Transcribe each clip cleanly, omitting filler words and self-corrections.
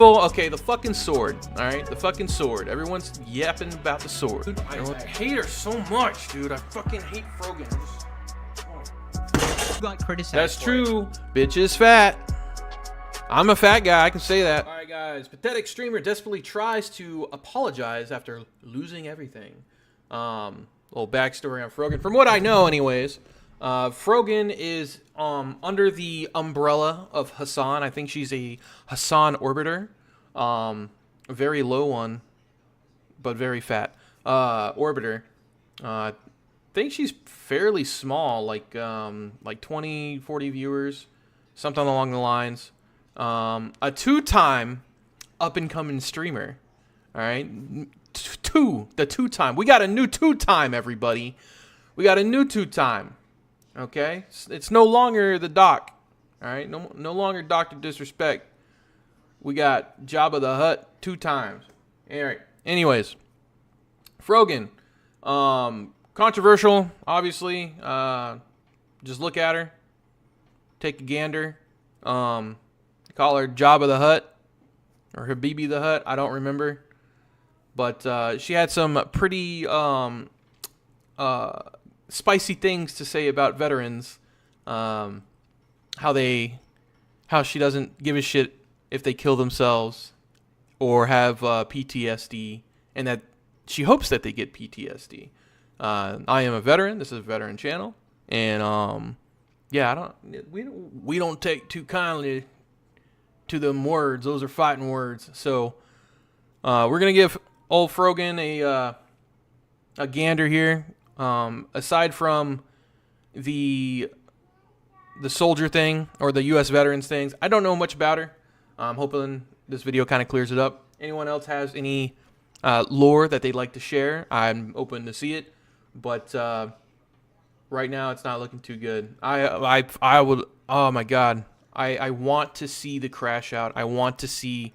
Well, okay, the fucking sword, alright? The fucking sword. Everyone's yapping about the sword. Dude, I hate her so much, dude. I fucking hate Frogan. Got criticized. That's true. Bitch is fat. I'm a fat guy, I can say that. Alright guys, pathetic streamer desperately tries to apologize after losing everything. Little backstory on Frogan. From what I know anyways, Frogan is under the umbrella of Hassan. I think she's a Hassan orbiter. A very low one, but very fat. Orbiter. I think she's fairly small, like 20, 40 viewers, something along the lines. A two-time up-and-coming streamer. All right, the two-time. We got a new two-time, everybody. We got a new two-time. Okay, it's no longer the Doc. All right, no longer Dr. Disrespect. We got Jabba the Hutt 2 times. All right. Anyways, Frogan, controversial, obviously. Just look at her, take a gander. Call her Jabba the Hutt or Habibi the Hutt. I don't remember, but she had some pretty spicy things to say about veterans, how she doesn't give a shit if they kill themselves or have PTSD, and that she hopes that they get PTSD. I am a veteran. This is a veteran channel, and yeah, we don't take too kindly to them words. Those are fighting words. So we're gonna give old Frogan a gander here. Aside from the soldier thing or the U.S. veterans things, I don't know much about her. I'm hoping this video kind of clears it up. Anyone else has any lore that they'd like to share? I'm open to see it, but right now it's not looking too good. I would. Oh my God. I want to see the crash out. I want to see.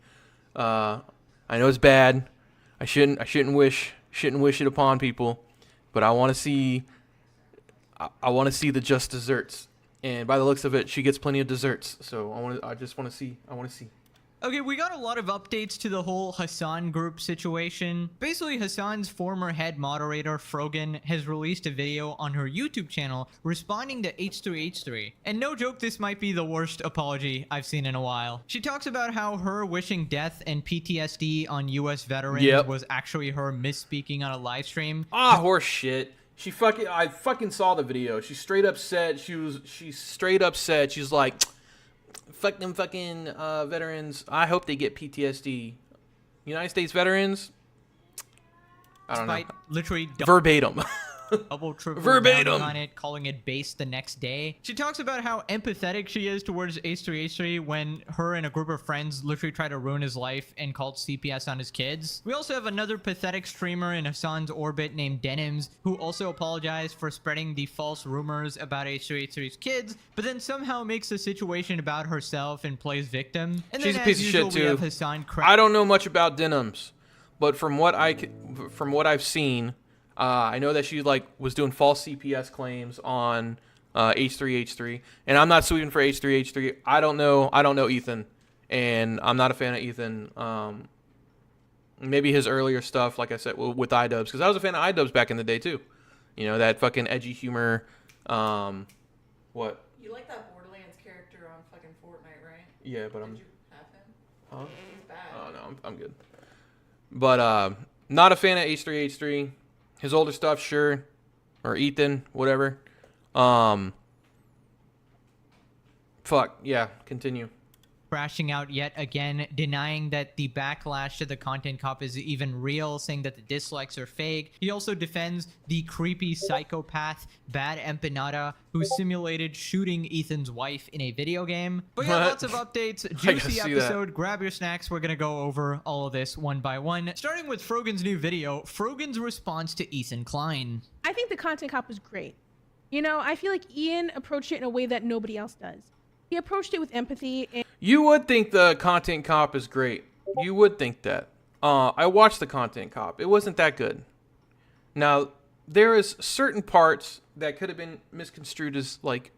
I know it's bad. I shouldn't wish it upon people. But I want to see the just desserts, and by the looks of it, she gets plenty of desserts. So I just want to see. Okay, we got a lot of updates to the whole Hassan group situation. Basically, Hassan's former head moderator, Frogan, has released a video on her YouTube channel responding to H3H3. And no joke, this might be the worst apology I've seen in a while. She talks about how her wishing death and PTSD on US veterans was actually her misspeaking on a live stream. Ah, horse shit. I fucking saw the video. She straight up said, she's straight up said, she's like, fuck them fucking veterans. I hope they get PTSD. United States veterans? I don't know. Literally verbatim. Double, triple verbatim on it, calling it base the next day. She talks about how empathetic she is towards H3H3 when her and a group of friends literally try to ruin his life and called CPS on his kids. We also have another pathetic streamer in Hassan's orbit named Denims, who also apologized for spreading the false rumors about H3H3's kids, but then somehow makes the situation about herself and plays victim. And she's then, a piece of shit too. I don't know much about Denims, but from what I've seen, I know that she was doing false CPS claims on H3H3, and I'm not suing for H3H3. I don't know Ethan, and I'm not a fan of Ethan. Maybe his earlier stuff, like I said, with iDubbbz, because I was a fan of iDubbbz back in the day too. You know, that fucking edgy humor. What? You like that Borderlands character on fucking Fortnite, right? Yeah, but Did you have him? Huh? He's bad. Oh no, I'm good. But not a fan of H3H3. His older stuff, sure, or Ethan, whatever. Fuck, yeah, continue. Crashing out yet again, denying that the backlash to the content cop is even real, saying that the dislikes are fake. He also defends the creepy psychopath Bad Empanada, who simulated shooting Ethan's wife in a video game. But yeah, lots of updates, juicy episode. Grab your snacks. We're gonna go over all of this one by one, starting with Frogan's new video, Frogan's response to Ethan Klein. I think the content cop was great. You know, I feel like Ian approached it in a way that nobody else does. He approached it with empathy. And you would think the content cop is great. You would think that. I watched the content cop. It wasn't that good. Now, there is certain parts that could have been misconstrued as, like,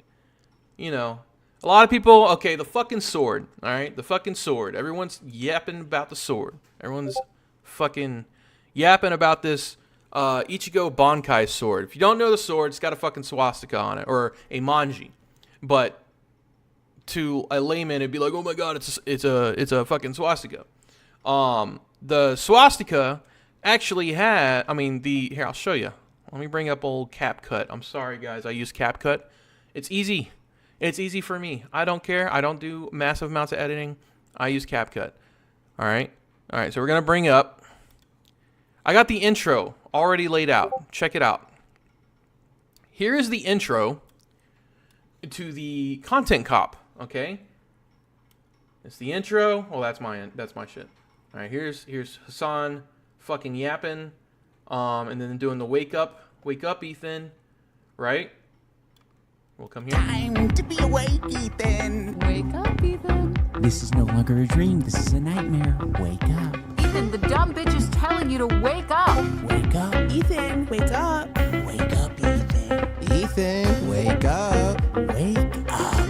you know, A lot of people, okay, the fucking sword, all right? The fucking sword. Everyone's yapping about the sword. Everyone's fucking yapping about this Ichigo Bankai sword. If you don't know the sword, it's got a fucking swastika on it, or a manji. But to a layman, it'd be like, oh my god, it's a fucking swastika. The swastika actually had, here, I'll show you. Let me bring up old CapCut. I'm sorry, guys, I use CapCut. It's easy. It's easy for me. I don't care. I don't do massive amounts of editing. I use CapCut. All right, so we're going to bring up, I got the intro already laid out. Check it out. Here is the intro to the content cop, okay? It's the intro. Oh, that's my shit. All right, here's Hassan fucking yapping, and then doing the wake up, Ethan, right? We'll come here. Time to be awake, Ethan. Wake up, Ethan. This is no longer a dream. This is a nightmare. Wake up. Ethan, the dumb bitch is telling you to wake up. Wake up. Ethan, wake up. Wake up, Ethan. Ethan, wake up. Wake up.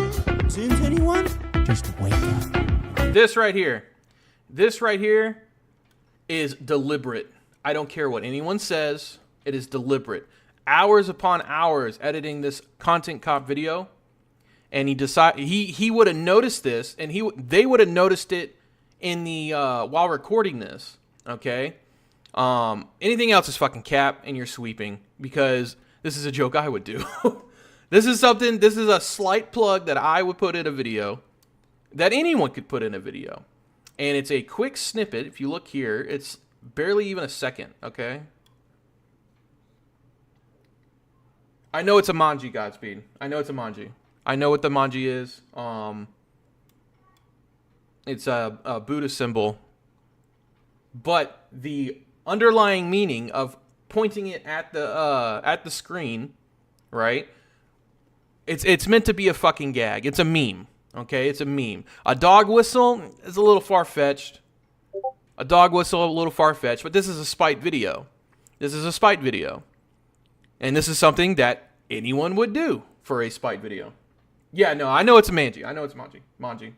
Tunes, anyone? Just wake up. This right here is deliberate. I don't care what anyone says. It is deliberate. Hours upon hours editing this content cop video, and he would have noticed this, and they would have noticed it in the while recording this. Okay, anything else is fucking cap, and you're sweeping, because this is a joke I would do. This is a slight plug that I would put in a video, that anyone could put in a video, and it's a quick snippet. If you look here, it's barely even a second. Okay. I know it's a manji, Godspeed. I know it's a manji. I know what the manji is. It's a Buddha symbol. But the underlying meaning of pointing it at the screen, right? It's meant to be a fucking gag. It's a meme. Okay, it's a meme. A dog whistle is a little far-fetched. But this is a spite video. And this is something that anyone would do for a spite video. Yeah, no, I know it's a manji. Manji.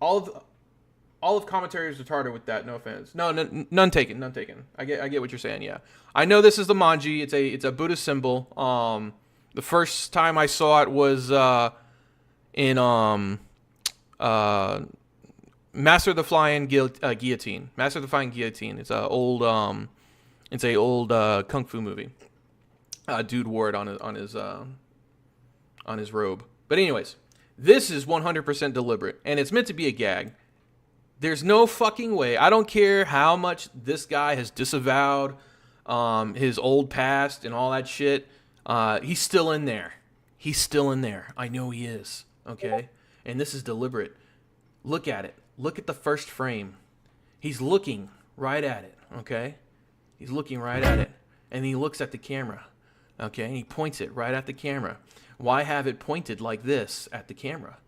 All of commentary is retarded with that. No offense. No, none taken. I get what you're saying. Yeah, I know this is the manji. It's a Buddhist symbol. The first time I saw it was in Master of the Flying Guillotine. Master of the Flying Guillotine. It's a old kung fu movie. Dude wore it on his robe. But anyways, this is 100% deliberate, and it's meant to be a gag. There's no fucking way. I don't care how much this guy has disavowed his old past and all that shit. He's still in there. I know he is. Okay? And this is deliberate. Look at it. Look at the first frame. He's looking right at it. Okay? He's looking right at it. And he looks at the camera. Okay? And he points it right at the camera. Why have it pointed like this at the camera?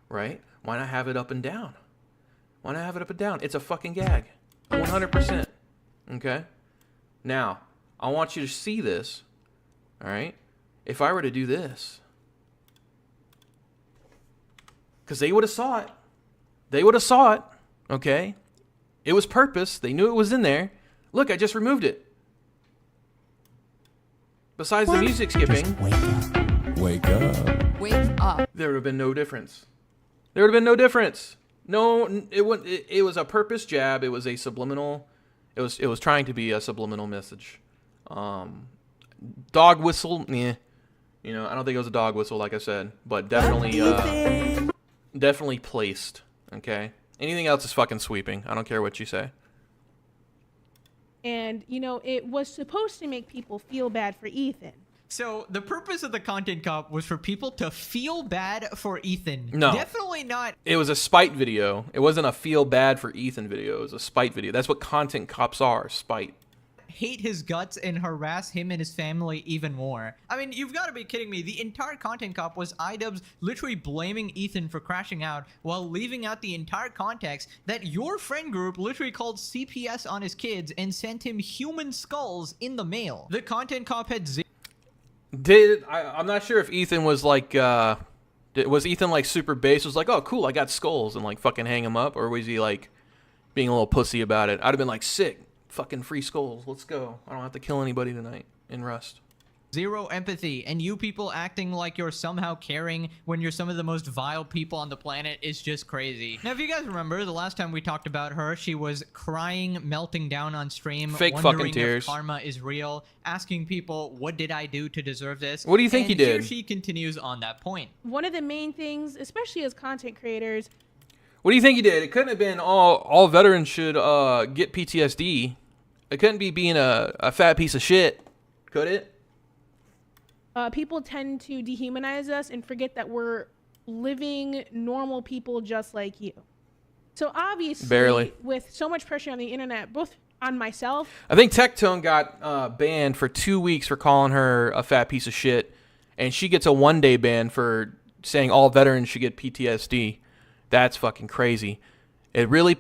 Right? Why not have it up and down? It's a fucking gag. 100%. Okay? Now, I want you to see this. Alright? If I were to do this. Because they would have saw it. Okay? It was purpose. They knew it was in there. Look, I just removed it. Besides the music skipping. Just wake up. Wake up. Wake up. There would have been no difference. No, it was a purpose jab. It was a subliminal. It was trying to be a subliminal message. Dog whistle, I don't think it was a dog whistle, like I said, but definitely placed. Okay. Anything else is fucking sweeping. I don't care what you say. And, it was supposed to make people feel bad for Ethan. So the purpose of the content cop was for people to feel bad for Ethan. No. Definitely not. It was a spite video. It wasn't a feel bad for Ethan video. It was a spite video. That's what content cops are, spite. Hate his guts and harass him and his family even more. I mean, you've got to be kidding me. The entire content cop was iDubbbz literally blaming Ethan for crashing out while leaving out the entire context that your friend group literally called CPS on his kids and sent him human skulls in the mail. The content cop had I'm not sure if Ethan was like Was Ethan like super base? Was like, oh cool, I got skulls, and like fucking hang him up, or was he like being a little pussy about it? I'd have been like, sick, fucking free skulls, let's go. I don't have to kill anybody tonight in Rust. Zero empathy, and you people acting like you're somehow caring when you're some of the most vile people on the planet is just crazy. Now, if you guys remember, the last time we talked about her, she was crying, melting down on stream, Fake wondering fucking tears. if karma is real, asking people, what did I do to deserve this? What do you think and you did? Here she continues on that point. One of the main things, especially as content creators, What do you think you did? It couldn't have been all veterans should get PTSD. It couldn't be being a fat piece of shit, could it? people tend to dehumanize us and forget that we're living normal people just like you. So obviously, Barely. with so much pressure on the internet, both on myself, I think Tectone got banned for 2 weeks for calling her a fat piece of shit, and she gets a 1-day ban for saying all veterans should get PTSD. That's fucking crazy. It really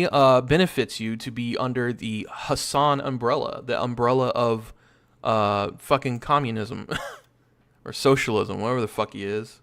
benefits you to be under the Hassan umbrella, the umbrella of fucking communism or socialism, whatever the fuck he is.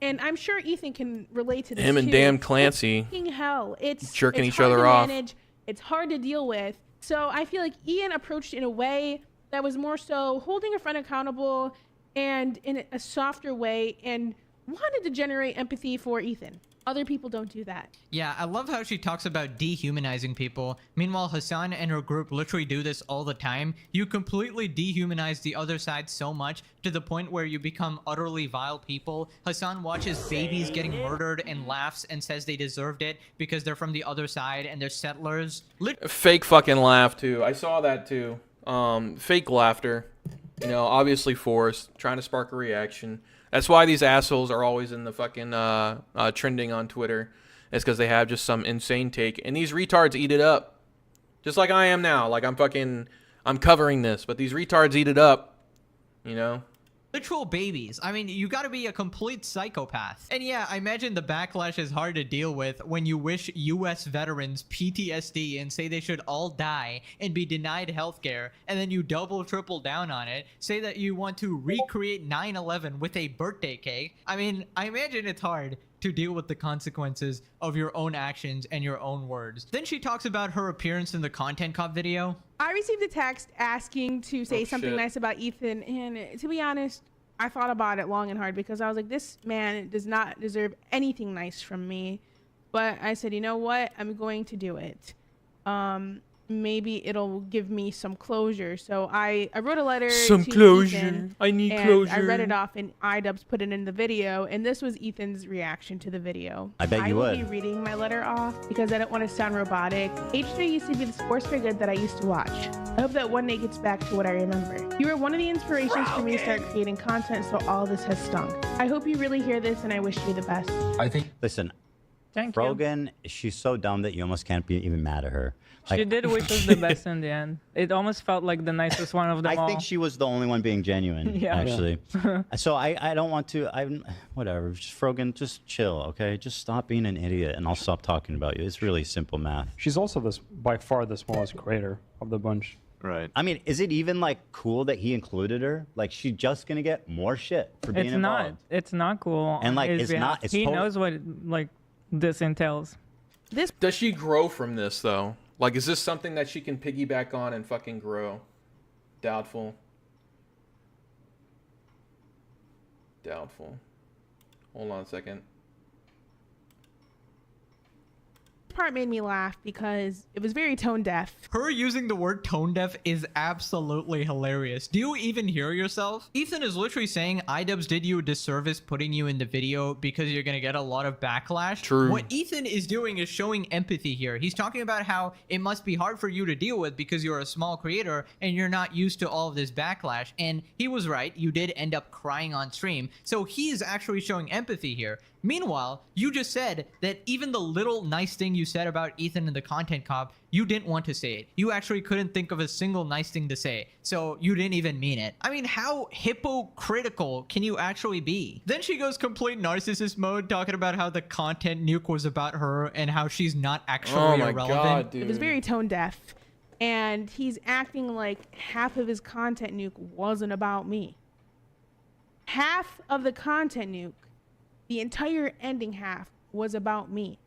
and I'm sure Ethan can relate to this. Him and too. damn Clancy It's fucking hell. It's jerking it's each hard other to off. manage. It's hard to deal with. So I feel like Ian approached it in a way that was more so holding a friend accountable and in a softer way, and wanted to generate empathy for Ethan. Other people don't do that. Yeah, I love how she talks about dehumanizing people. Meanwhile, Hassan and her group literally do this all the time. You completely dehumanize the other side so much to the point where you become utterly vile people. Hassan watches babies getting murdered and laughs and says they deserved it because they're from the other side and they're settlers. Fake fucking laugh too. I saw that too. Fake laughter. You know, obviously forced, trying to spark a reaction. That's why these assholes are always in the fucking trending on Twitter. It's because they have just some insane take, and these retards eat it up, just like I am now. Like I'm covering this, but these retards eat it up. You know. Literal babies. I mean, you gotta be a complete psychopath. And yeah, I imagine the backlash is hard to deal with when you wish US veterans PTSD and say they should all die and be denied healthcare, and then you double triple down on it, say that you want to recreate 9/11 with a birthday cake. I mean, I imagine it's hard to deal with the consequences of your own actions and your own words. Then she talks about her appearance in the Content Cop video. I received a text asking to say something shit. nice about Ethan, and to be honest, I thought about it long and hard because I was like, this man does not deserve anything nice from me. But I said, you know what? I'm going to do it. Maybe it'll give me some closure. So I wrote a letter Some to closure. Ethan, I need and closure. I read it off, and iDubbbz put it in the video, and this was Ethan's reaction to the video. I bet you will would. be reading my letter off because I don't want to sound robotic. H3 used to be the sports for good that I used to watch. I hope that one day gets back to what I remember. You were one of the inspirations for me to start creating content, so all this has stunk. I hope you really hear this, and I wish you the best. Listen, Thank you. Frogan, she's so dumb that you almost can't be even mad at her. She did wish us the best in the end. It almost felt like the nicest one of them I all. think she was the only one being genuine, Yeah. actually. So I don't want to, whatever, just Frogan, just chill, okay? Just stop being an idiot and I'll stop talking about you. It's really simple math. She's also by far the smallest creator of the bunch. Right. I mean, is it even like cool that he included her? Like, she's just gonna get more shit for being it's involved. not. It's not cool. And, on like, his it's behalf. not- it's he tot- knows what like this entails. Does she grow from this though? Like, is this something that she can piggyback on and fucking grow? Doubtful. Doubtful. Hold on a second. Part made me laugh because it was very tone deaf. Her using the word tone deaf is absolutely hilarious. Do you even hear yourself? Ethan is literally saying iDubbbz did you a disservice putting you in the video because you're gonna get a lot of backlash. True. What Ethan is doing is showing empathy here. He's talking about how it must be hard for you to deal with because you're a small creator and you're not used to all of this backlash. And he was right. You did end up crying on stream. So he's actually showing empathy here. Meanwhile, you just said that even the little nice thing you said about Ethan in the Content Cop, you didn't want to say it. You actually couldn't think of a single nice thing to say, so you didn't even mean it. I mean, how hypocritical can you actually be? Then she goes complete narcissist mode, talking about how the content nuke was about her and how she's not actually Oh my irrelevant. god, dude. It was very tone deaf, and he's acting like half of his content nuke wasn't about me. half of the content nuke, the entire ending half was about me.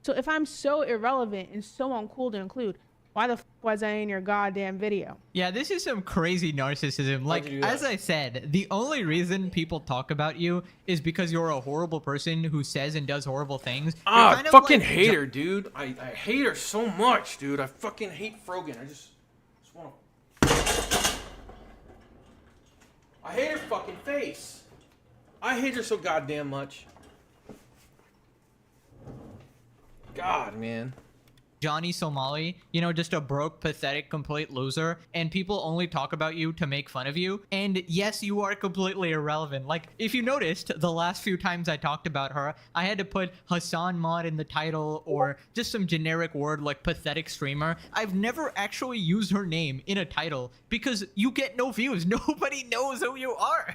So if I'm so irrelevant and so uncool to include, why the f was I in your goddamn video? Yeah, this is some crazy narcissism. Like, you do that? as I said, the only reason people talk about you is because you're a horrible person who says and does horrible things. You're Ah, kind I of fucking like hate her, dude. I hate her so much, dude. I fucking hate Frogan. I just want to. I hate her fucking face. I hate her so goddamn much. God, man. Johnny Somali, you know, just a broke, pathetic, complete loser, and people only talk about you to make fun of you. And yes, you are completely irrelevant. Like, if you noticed, the last few times I talked about her, I had to put Hassan Mod in the title or just some generic word like pathetic streamer. I've never actually used her name in a title because you get no views. Nobody knows who you are.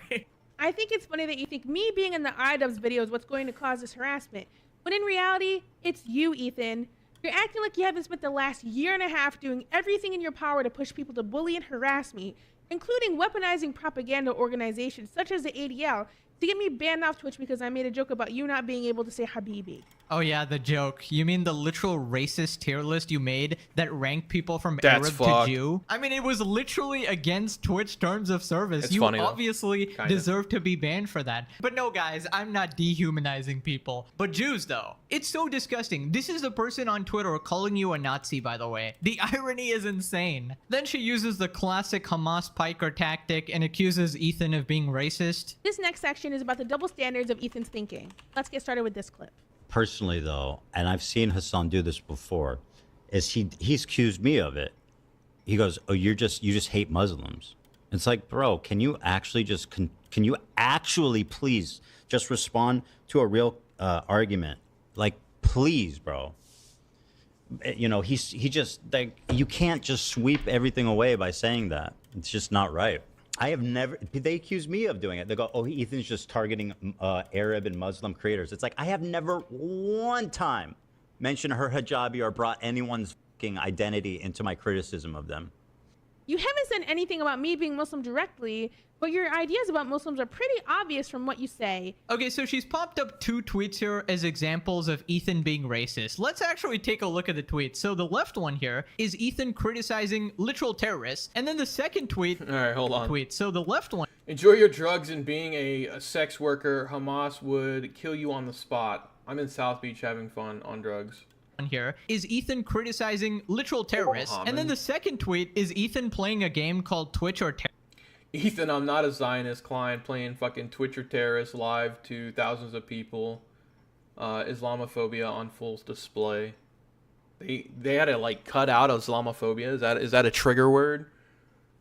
I think it's funny that you think me being in the iDubbbz video is what's going to cause this harassment. When in reality, it's you, Ethan. You're acting like you haven't spent the last year and a half doing everything in your power to push people to bully and harass me, including weaponizing propaganda organizations such as the ADL to get me banned off Twitch because I made a joke about you not being able to say Habibi. Oh yeah, the joke. You mean the literal racist tier list you made that ranked people from That's Arab fucked. to Jew? I mean, it was literally against Twitch terms of service. It's You funny, though. obviously Kinda. deserve to be banned for that. But no, guys, I'm not dehumanizing people. But Jews, though. It's so disgusting. This is the person on Twitter calling you a Nazi, by the way. The irony is insane. Then she uses the classic Hamas piker tactic and accuses Ethan of being racist. This next section is about the double standards of Ethan's thinking. Let's get started with this clip. Personally, though, and I've seen Hassan do this before, is he's accused me of it. He goes, "Oh, you just hate Muslims." It's like, bro, can you actually can you actually please just respond to a real argument? Like, please, bro. You know, he just, like, you can't just sweep everything away by saying that. It's just not right. I have never, they accuse me of doing it. They go, oh, Ethan's just targeting Arab and Muslim creators. It's like, I have never one time mentioned her hijabi or brought anyone's fucking identity into my criticism of them. You haven't said anything about me being Muslim directly, but your ideas about Muslims are pretty obvious from what you say. Okay, so she's popped up 2 tweets here as examples of Ethan being racist. Let's actually take a look at the tweets. So the left one here is Ethan criticizing literal terrorists. And then the second tweet... All right, hold on. So the left one Enjoy your drugs and being a sex worker. Hamas would kill you on the spot. I'm in South Beach having fun on drugs. here is Ethan criticizing literal terrorists. And then the second tweet is Ethan playing a game called Twitch or Terror. Ethan, I'm not a Zionist client playing fucking Twitch or terrorist live to thousands of people. Islamophobia on full display. They had to like cut out Islamophobia. Is that a trigger word?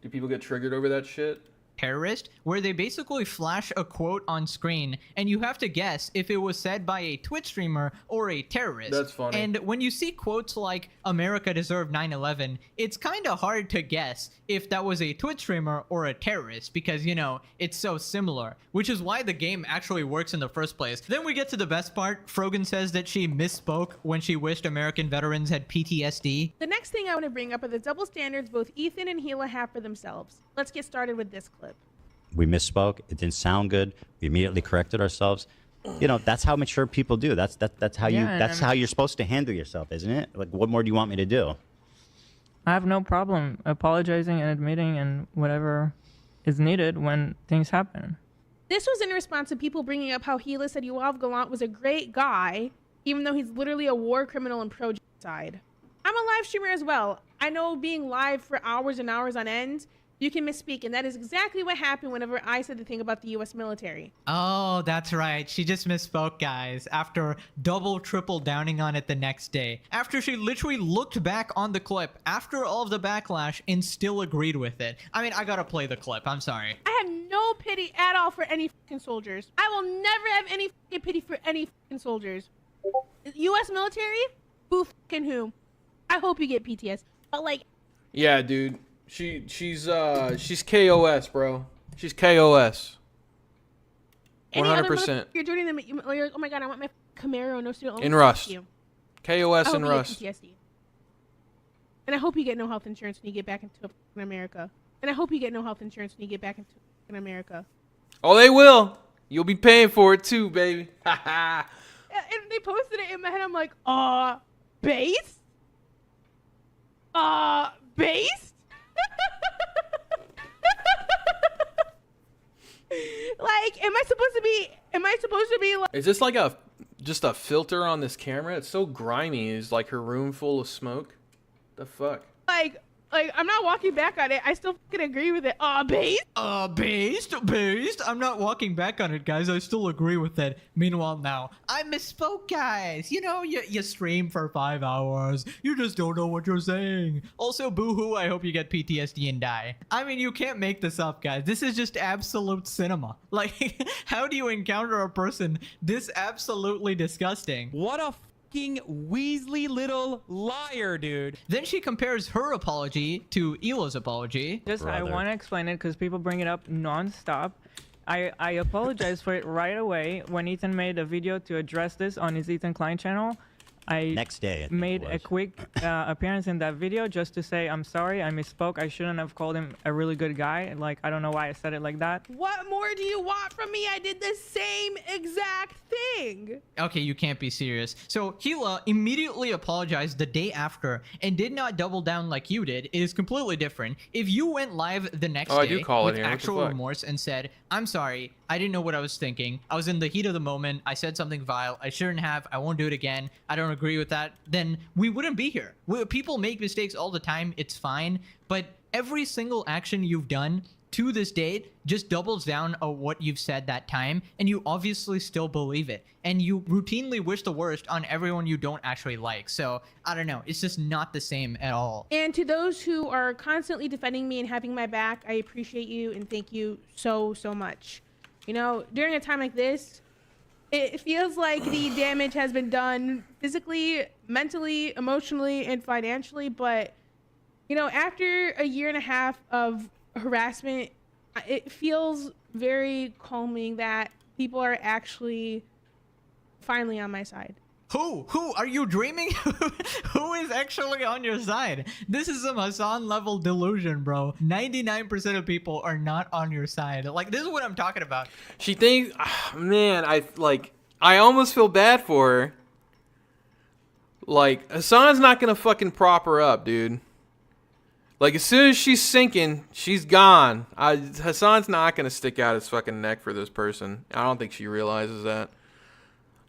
Do people get triggered over that shit? Terrorist, where they basically flash a quote on screen and you have to guess if it was said by a Twitch streamer or a terrorist. That's funny. And when you see quotes like America deserved 9/11, it's kind of hard to guess if that was a Twitch streamer or a terrorist because, you know, it's so similar, which is why the game actually works in the first place. Then we get to the best part. Frogan says that she misspoke when she wished American veterans had PTSD. The next thing I want to bring up are the double standards both Ethan and Gila have for themselves. Let's get started with this clip. We misspoke. It didn't sound good. We immediately corrected ourselves. You know, that's how mature people do. That's how you Yeah, that's how you're supposed to handle yourself, isn't it? Like, what more do you want me to do? I have no problem apologizing and admitting and whatever is needed when things happen. This was in response to people bringing up how Gila said Yoav Gallant was a great guy, even though he's literally a war criminal and pro-genocide. I'm a live streamer as well. I know being live for hours and hours on end, you can misspeak, and that is exactly what happened whenever I said the thing about the U.S. military. Oh, that's right. She just misspoke, guys, after triple downing on it the next day. After she literally looked back on the clip after all of the backlash and still agreed with it. I mean, I gotta play the clip. I'm sorry. I have no pity at all for any fucking soldiers. I will never have any fucking pity for any fucking soldiers. U.S. military? Who fucking who? I hope you get PTSD. But like, Yeah, dude. She's KOS, bro. She's KOS. any other 100%. you're joining them. You're like, oh my god, I want my Camaro, no student loan. In Rust. You. KOS I hope and you get Rust. PTSD. And I hope you get no health insurance when you get back into America. And I hope you get no health insurance when you get back into America. Oh, they will. You'll be paying for it too, baby. And they posted it in my head. I'm like, based? Based? Like, am I supposed to be like, Is this like just a filter on this camera? It's so grimy. Is like her room full of smoke? The fuck? like, I'm not walking back on it. I still fucking agree with it. Based? Based. I'm not walking back on it, guys. I still agree with that. Meanwhile, now, I misspoke, guys. You know, you stream for 5 hours. You just don't know what you're saying. Also, boo-hoo, I hope you get PTSD and die. I mean, you can't make this up, guys. This is just absolute cinema. Like, how do you encounter a person this absolutely disgusting? What a fucking Weasley little liar, dude. Then she compares her apology to Elo's apology. Just I Brother. want to explain it because people bring it up non-stop. I apologize for it right away when Ethan made a video to address this on his Ethan Klein channel. I Next day, I think it made a was. quick appearance in that video just to say I'm sorry, I misspoke. I shouldn't have called him a really good guy. Like, I don't know why I said it like that. What more do you want from me? I did the same exact thing. Okay, you can't be serious. So Gila immediately apologized the day after and did not double down like you did. It is completely different. If you went live the next Oh, I day do call it with here. What the actual fuck? remorse and said, I'm sorry, I didn't know what I was thinking. I was in the heat of the moment. I said something vile. I shouldn't have. I won't do it again. I don't agree with that. Then we wouldn't be here. People make mistakes all the time. It's fine. But every single action you've done to this date just doubles down on what you've said that time, and you obviously still believe it, and you routinely wish the worst on everyone you don't actually like. So I don't know, it's just not the same at all. And to those who are constantly defending me and having my back, I appreciate you and thank you so much. You know, during a time like this, it feels like the damage has been done physically, mentally, emotionally, and financially. But, you know, after a year and a half of harassment, it feels very calming that people are actually finally on my side. Who are you dreaming? Who is actually on your side? This is some Hassan level delusion, bro. 99% of people are not on your side. Like, this is what I'm talking about. She thinks, man, I almost feel bad for her. Like, Hassan's not gonna fucking prop her up, dude. Like, as soon as she's sinking, she's gone. Hassan's not gonna stick out his fucking neck for this person. I don't think she realizes that.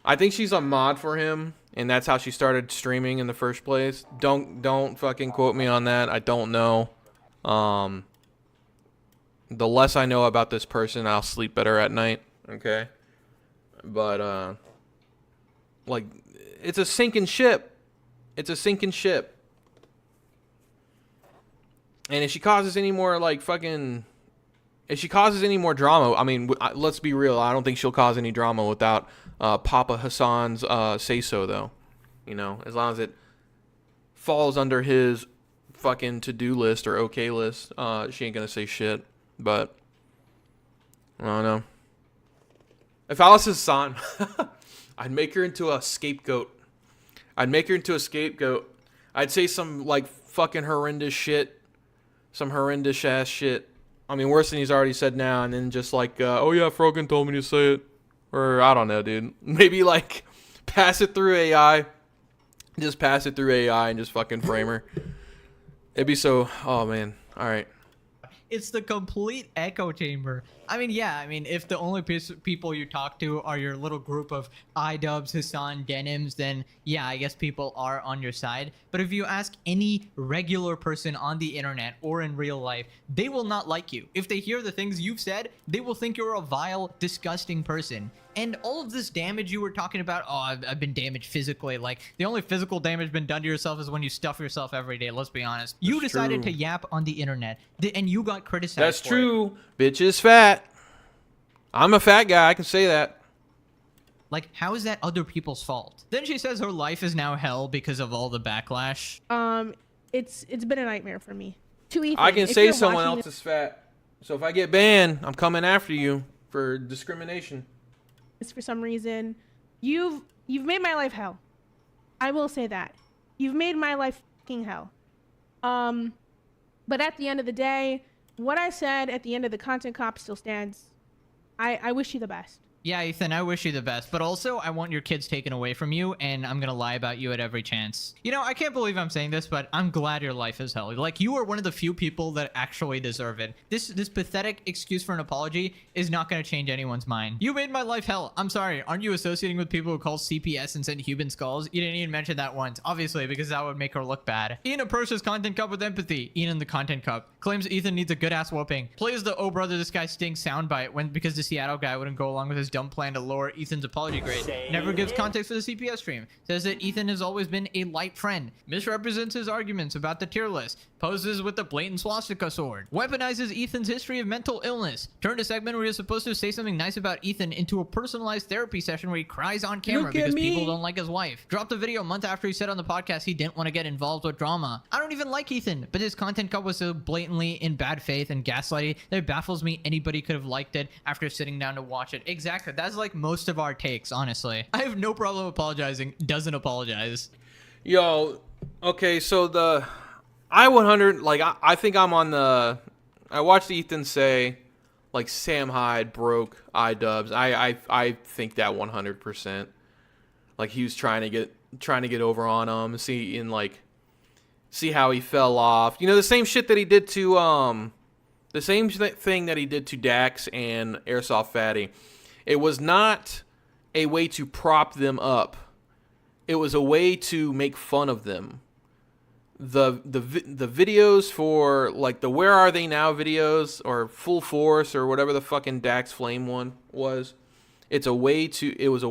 I think she's a mod for him, and that's how she started streaming in the first place. Don't fucking quote me on that. I don't know. The less I know about this person, I'll sleep better at night. Okay? But, like, it's a sinking ship. It's a sinking ship. And if she causes any more, like, fucking... If she causes any more drama, I mean, let's be real. I don't think she'll cause any drama without Papa Hassan's say-so, though. You know, as long as it falls under his fucking to-do list or okay list, she ain't gonna say shit. But, I don't know. If I was Hassan, I'd make her into a scapegoat. I'd say some, like, fucking horrendous shit. Some horrendous ass shit. I mean, worse than he's already said now, and then just like, oh yeah, Frogan told me to say it. Or, I don't know, dude. Maybe, like, pass it through AI. Just pass it through AI and just fucking frame her. It'd be so, oh man. Alright. It's the complete echo chamber. I mean, yeah, I mean, if the only people you talk to are your little group of iDubbbz, Hassan, Denims, then yeah, I guess people are on your side. But if you ask any regular person on the internet or in real life, they will not like you. If they hear the things you've said, they will think you're a vile, disgusting person. And all of this damage you were talking about, oh, I've been damaged physically. Like, the only physical damage been done to yourself is when you stuff yourself every day, let's be honest. You That's decided true. to yap on the internet, and you got criticized That's for it. true. Bitch is fat. I'm a fat guy. I can say that. Like, how is that other people's fault? Then she says her life is now hell because of all the backlash. It's been a nightmare for me. To Ethan, I can if say you're someone watching else is fat. So if I get banned, I'm coming after you for discrimination. this for some reason, you've made my life hell. I will say that. You've made my life fucking hell. But at the end of the day, what I said at the end of the content cop still stands. I wish you the best. Yeah, Ethan, I wish you the best, but also I want your kids taken away from you, and I'm gonna lie about you at every chance. You know, I can't believe I'm saying this, but I'm glad your life is hell. Like, you are one of the few people that actually deserve it. This pathetic excuse for an apology is not gonna change anyone's mind. You made my life hell. I'm sorry. Aren't you associating with people who call CPS and send human skulls? You didn't even mention that once, obviously, because that would make her look bad. Ian approaches Content Cup with empathy. Ian the Content Cup claims Ethan needs a good ass whooping. Plays the "oh brother, this guy stinks" soundbite because the Seattle guy wouldn't go along with his dumb plan to lower Ethan's apology grade. Never gives context for the CPS stream. Says that Ethan has always been a light friend. Misrepresents his arguments about the tier list. Poses with the blatant swastika sword. Weaponizes Ethan's history of mental illness. Turned a segment where he was supposed to say something nice about Ethan into a personalized therapy session where he cries on camera because people don't like his wife. Dropped a video a month after he said on the podcast he didn't want to get involved with drama. I don't even like Ethan, but his Content Cup was so blatantly in bad faith and gaslighting that it baffles me anybody could have liked it after sitting down to watch it. Exactly. That's like most of our takes, honestly. I have no problem apologizing. Doesn't apologize. Yo, okay, so the I-100, like, I think I'm on the... I watched Ethan say, like, Sam Hyde broke iDubbbz. I think that 100%. Like, he was trying to get over on him, see how he fell off. You know, the same shit that he did to, the same thing that he did to Dax and Airsoft Fatty. It was not a way to prop them up. It was a way to make fun of them. The videos for, like, the Where Are They Now videos or Full Force or whatever the fucking Dax Flame one was, it was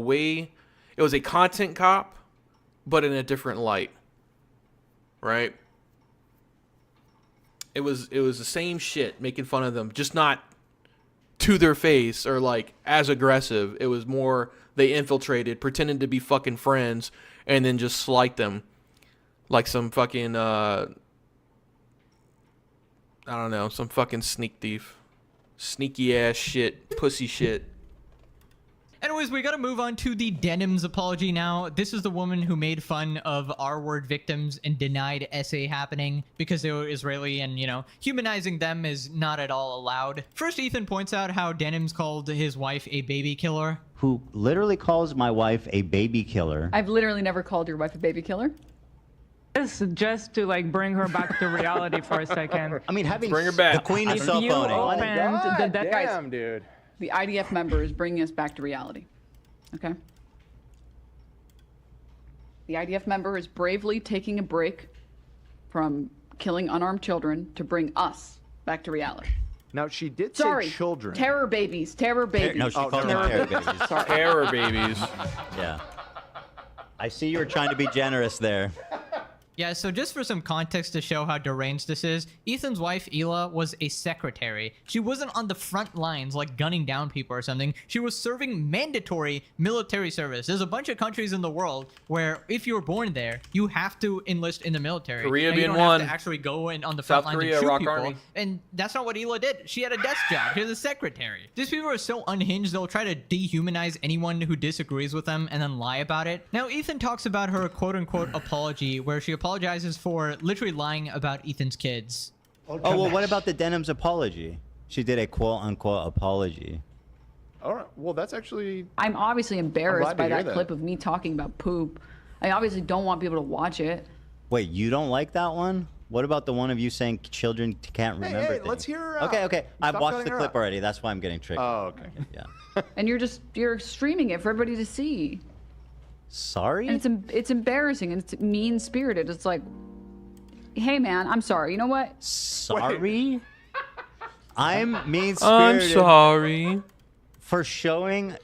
a content cop, but in a different light. Right? It was the same shit, making fun of them, just not to their face or like as aggressive. It was more they infiltrated, pretended to be fucking friends, and then just slight them like some fucking I don't know, some fucking sneak thief, sneaky ass shit, pussy shit. Anyways, we gotta move on to the Denim's apology now. This is the woman who made fun of R-word victims and denied SA happening because they were Israeli and, you know, humanizing them is not at all allowed. First, Ethan points out how Denim's called his wife a baby killer. Who literally calls my wife a baby killer. I've literally never called your wife a baby killer. Just to like bring her back to reality for a second. I mean, Bring her back. The queen is If cell you phoning. opened the Damn, dude. The IDF member is bringing us back to reality. Okay? The IDF member is bravely taking a break from killing unarmed children to bring us back to reality. Now, she did Sorry, say children. terror babies, terror babies. No, she called them terror babies. Sorry. Terror babies. Yeah. I see you were trying to be generous there. Yeah, so just for some context to show how deranged this is, Ethan's wife, Ela, was a secretary. She wasn't on the front lines, like gunning down people or something. She was serving mandatory military service. There's a bunch of countries in the world where if you were born there, you have to enlist in the military. Korea Now, being you don't one. have to actually go in on the front South lines Korea, and shoot Rock people. Army. And that's not what Ela did. She had a desk job. She was a secretary. These people are so unhinged, they'll try to dehumanize anyone who disagrees with them and then lie about it. Now, Ethan talks about her quote-unquote apology, where she apologizes for literally lying about Ethan's kids. Oh, well, what about the Denim's apology? She did a quote-unquote apology. All right. Well, that's actually. I'm obviously I'm embarrassed glad to by hear that that. clip of me talking about poop. I obviously don't want people to watch it. Wait, you don't like that one? What about the one of you saying children can't remember Hey, things? let's hear her out. Okay. I've Stop watched cutting the her clip out. already. That's why I'm getting triggered. Oh, okay. Yeah. And you're streaming it for everybody to see. Sorry? And it's embarrassing and it's mean-spirited. It's like, hey man, I'm sorry. You know what? Sorry? I'm I'm mean-spirited sorry. for showing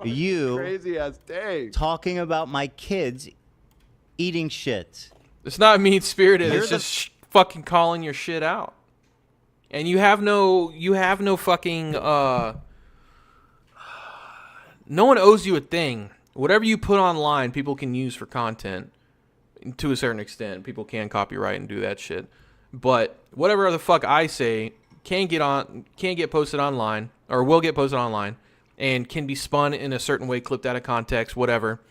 you Crazy ass day. talking about my kids eating shit. It's not mean-spirited. You're It's the- just fucking calling your shit out. And you have no fucking, no one owes you a thing. Whatever you put online, people can use for content. To a certain extent, people can copyright and do that shit. But whatever the fuck I say can get posted online, or will get posted online, and can be spun in a certain way, clipped out of context, whatever.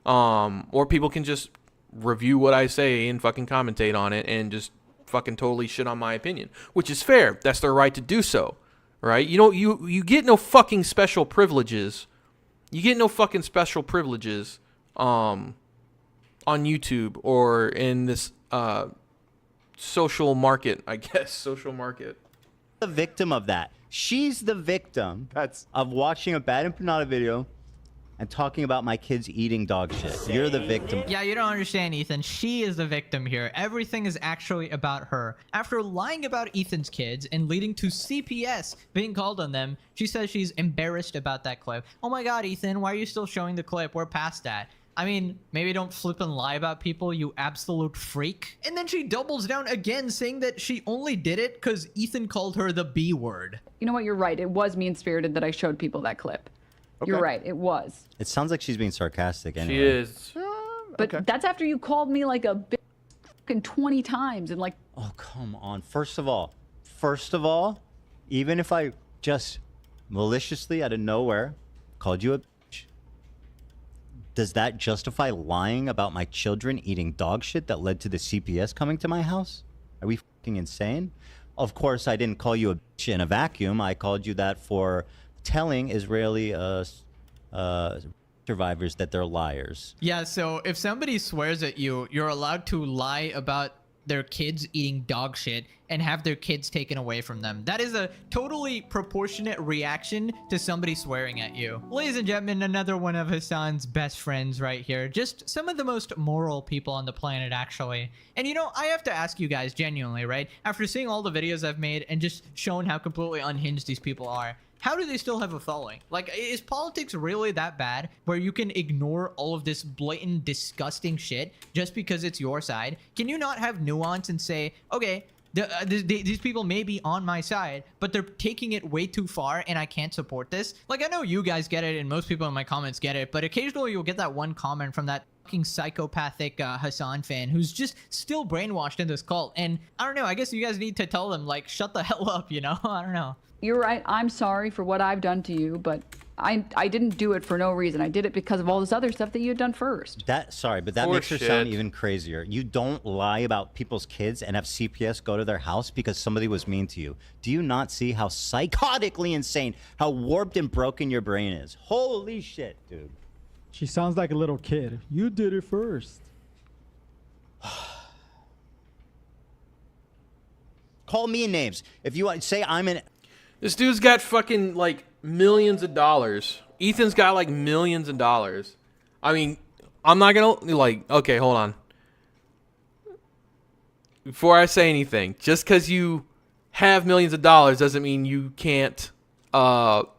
Or people can just review what I say and fucking commentate on it and just fucking totally shit on my opinion, which is fair. That's their right to do so. right? You get no fucking special privileges. You get no fucking special privileges on YouTube or in this social market, I guess. Social market. The victim of that. She's the victim of watching a bad empanada video and talking about my kids eating dog shit. You're the victim. Yeah, you don't understand, Ethan. She is the victim here. Everything is actually about her. After lying about Ethan's kids and leading to CPS being called on them, she says she's embarrassed about that clip. Oh my god, Ethan, why are you still showing the clip? We're past that. I mean, maybe don't flip and lie about people, you absolute freak. And then she doubles down again, saying that she only did it because Ethan called her the B word. You know what? You're right. It was mean-spirited that I showed people that clip. You're right. It was. It sounds like she's being sarcastic anyway. She is. But that's after you called me like a bitch fucking 20 times and like. Oh, come on. First of all, even if I just maliciously out of nowhere called you a bitch, does that justify lying about my children eating dog shit that led to the CPS coming to my house? Are we fucking insane? Of course, I didn't call you a bitch in a vacuum. I called you that for telling Israeli survivors that they're liars. Yeah, so if somebody swears at you, you're allowed to lie about their kids eating dog shit and have their kids taken away from them. That is a totally proportionate reaction to somebody swearing at you. Ladies and gentlemen, another one of Hassan's best friends right here. Just some of the most moral people on the planet, actually. And you know, I have to ask you guys genuinely, right? After seeing all the videos I've made and just showing how completely unhinged these people are, how do they still have a following? Like, is politics really that bad where you can ignore all of this blatant, disgusting shit just because it's your side? Can you not have nuance and say, okay, these people may be on my side, but they're taking it way too far and I can't support this? Like, I know you guys get it and most people in my comments get it, but occasionally you'll get that one comment from that fucking psychopathic Hassan fan who's just still brainwashed in this cult. And I don't know, I guess you guys need to tell them, like, shut the hell up, you know? I don't know. You're right. I'm sorry for what I've done to you, but I didn't do it for no reason. I did it because of all this other stuff that you had done first. But that makes her sound even crazier. You don't lie about people's kids and have CPS go to their house because somebody was mean to you. Do you not see how psychotically insane, how warped and broken your brain is? Holy shit, dude. She sounds like a little kid. You did it first. Call me names. If you say I'm an... This dude's got fucking, like, millions of dollars. Ethan's got, like, millions of dollars. I mean, I'm not gonna, like, okay, hold on. Before I say anything, just because you have millions of dollars doesn't mean you can't abuse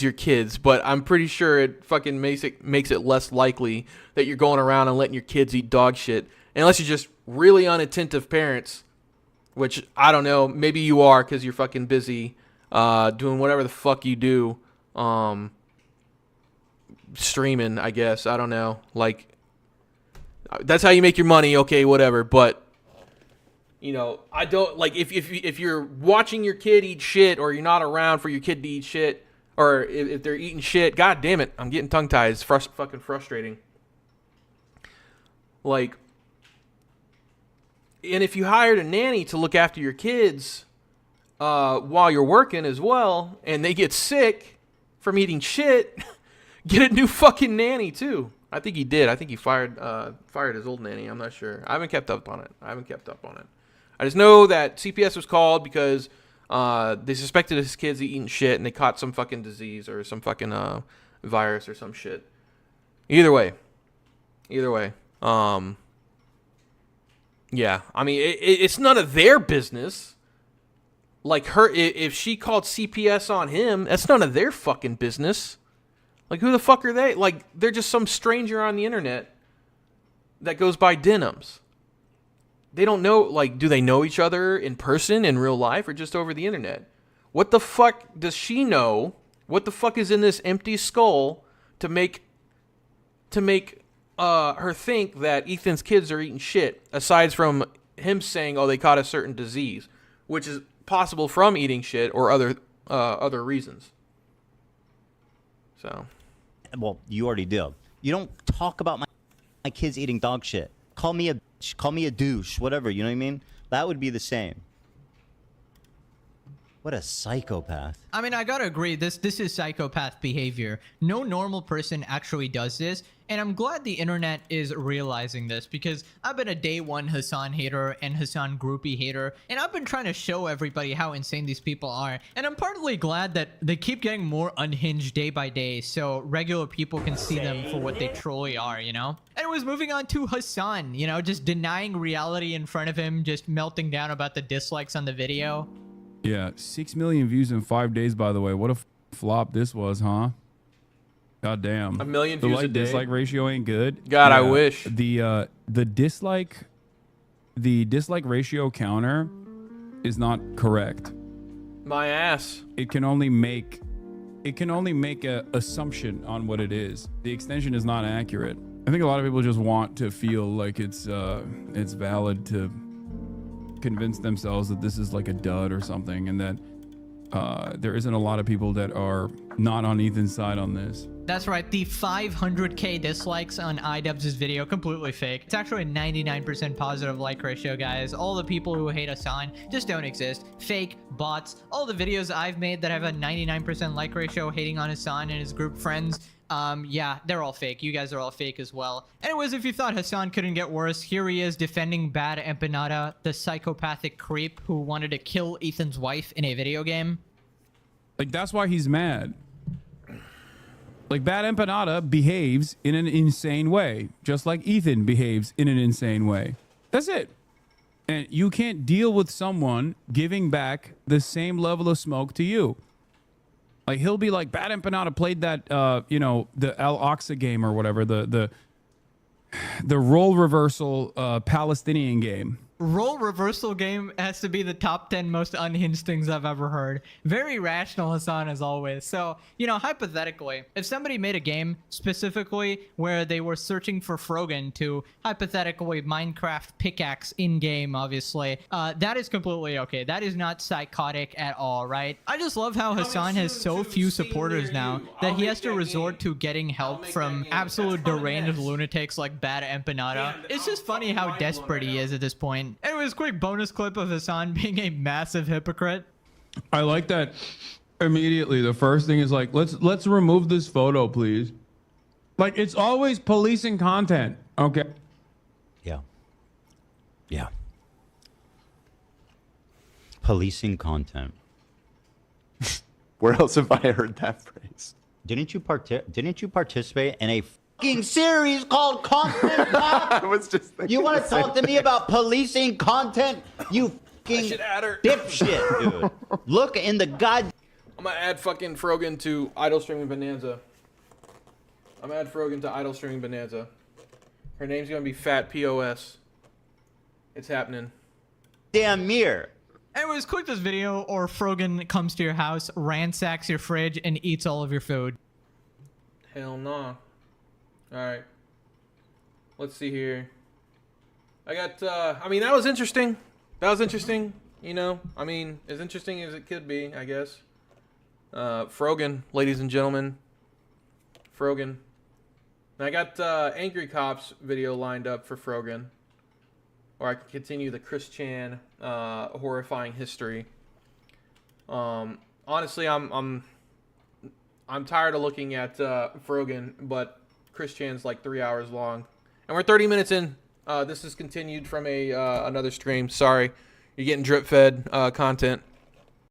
your kids. But I'm pretty sure it fucking makes it less likely that you're going around and letting your kids eat dog shit. Unless you're just really unattentive parents. Which, I don't know, maybe you are because you're fucking busy doing whatever the fuck you do. Streaming, I guess. I don't know. Like, that's how you make your money, okay, whatever. But, you know, I don't, like, if you're watching your kid eat shit or you're not around for your kid to eat shit, or if they're eating shit, god damn it, I'm getting tongue-tied. It's fucking frustrating. Like... And if you hired a nanny to look after your kids while you're working as well, and they get sick from eating shit, get a new fucking nanny too. I think he did. I think he fired his old nanny. I'm not sure. I haven't kept up on it. I just know that CPS was called because they suspected his kids eating shit, and they caught some fucking disease or some fucking virus or some shit. Either way. Yeah, I mean, it's none of their business. Like, if she called CPS on him, that's none of their fucking business. Like, who the fuck are they? Like, they're just some stranger on the internet that goes by Denims. They don't know, like, do they know each other in person, in real life, or just over the internet? What the fuck does she know? What the fuck is in this empty skull to make her think that Ethan's kids are eating shit, aside from him saying, oh, they caught a certain disease, which is possible from eating shit or other reasons. So, well, you already do. You don't talk about my kids eating dog shit. Call me a bitch, call me a douche, whatever, you know what I mean? That would be the same. What a psychopath. I mean, I gotta agree, this is psychopath behavior. No normal person actually does this, and I'm glad the internet is realizing this, because I've been a day one Hassan hater and Hassan groupie hater, and I've been trying to show everybody how insane these people are, and I'm partly glad that they keep getting more unhinged day by day, so regular people can see them for what they truly are, you know? And it was moving on to Hassan, you know, just denying reality in front of him, just melting down about the dislikes on the video. Yeah, 6 million views in 5 days, by the way. What a flop this was, huh? God damn. 1 million views a day. The dislike ratio ain't good. God, I wish. The dislike ratio counter is not correct. My ass. It can only make a assumption on what it is. The extension is not accurate. I think a lot of people just want to feel like it's valid to convince themselves that this is like a dud or something, and that there isn't a lot of people that are not on Ethan's side on this. That's right, the 500k dislikes on iDubbbz' video, completely fake. It's actually a 99% positive like ratio, guys. All the people who hate Hassan just don't exist. Fake, bots, all the videos I've made that have a 99% like ratio hating on Hassan and his group friends, yeah, they're all fake. You guys are all fake as well. Anyways, if you thought Hassan couldn't get worse, here he is defending Bad Empanada, the psychopathic creep who wanted to kill Ethan's wife in a video game. Like, that's why he's mad. Like, Bad Empanada behaves in an insane way, just like Ethan behaves in an insane way. That's it. And you can't deal with someone giving back the same level of smoke to you. Like, he'll be like, Bad Empanada played that, you know, the Al Aqsa game or whatever, the role reversal Palestinian game. Role reversal game has to be the top 10 most unhinged things I've ever heard. Very rational, Hassan, as always. So, you know, hypothetically, if somebody made a game specifically where they were searching for Frogan to hypothetically Minecraft pickaxe in-game, obviously, that is completely okay. That is not psychotic at all, right? I just love how Hassan has so few supporters now that he has to resort to getting help from absolute deranged lunatics like Bad Empanada. It's just funny how desperate he is at this point. Anyways, quick bonus clip of Hassan being a massive hypocrite. I like that immediately. The first thing is like, let's remove this photo, please. Like, it's always policing content. Okay. Yeah. Yeah. Policing content. Where else have I heard that phrase? Didn't you participate in a fucking series called Content Block? I was just thinking You want to talk to me about policing content? You fucking dipshit, dude. Look in the god. I'm gonna add fucking Frogan to Idle Streaming Bonanza. I'm gonna add Frogan to Idle Streaming Bonanza. Her name's gonna be Fat POS. It's happening. Damn mirror. Anyways, click this video or Frogan comes to your house, ransacks your fridge, and eats all of your food. Hell nah. Alright. Let's see here. I got, I mean, that was interesting. That was interesting, you know? I mean, as interesting as it could be, I guess. Frogan, ladies and gentlemen. Frogan. And I got, Angry Cops video lined up for Frogan. Or I can continue the Chris Chan, horrifying history. Honestly, I'm tired of looking at, Frogan, but Chris Chan's like 3 hours long, and we're 30 minutes in. This is continued from another stream. Sorry, you're getting drip fed content.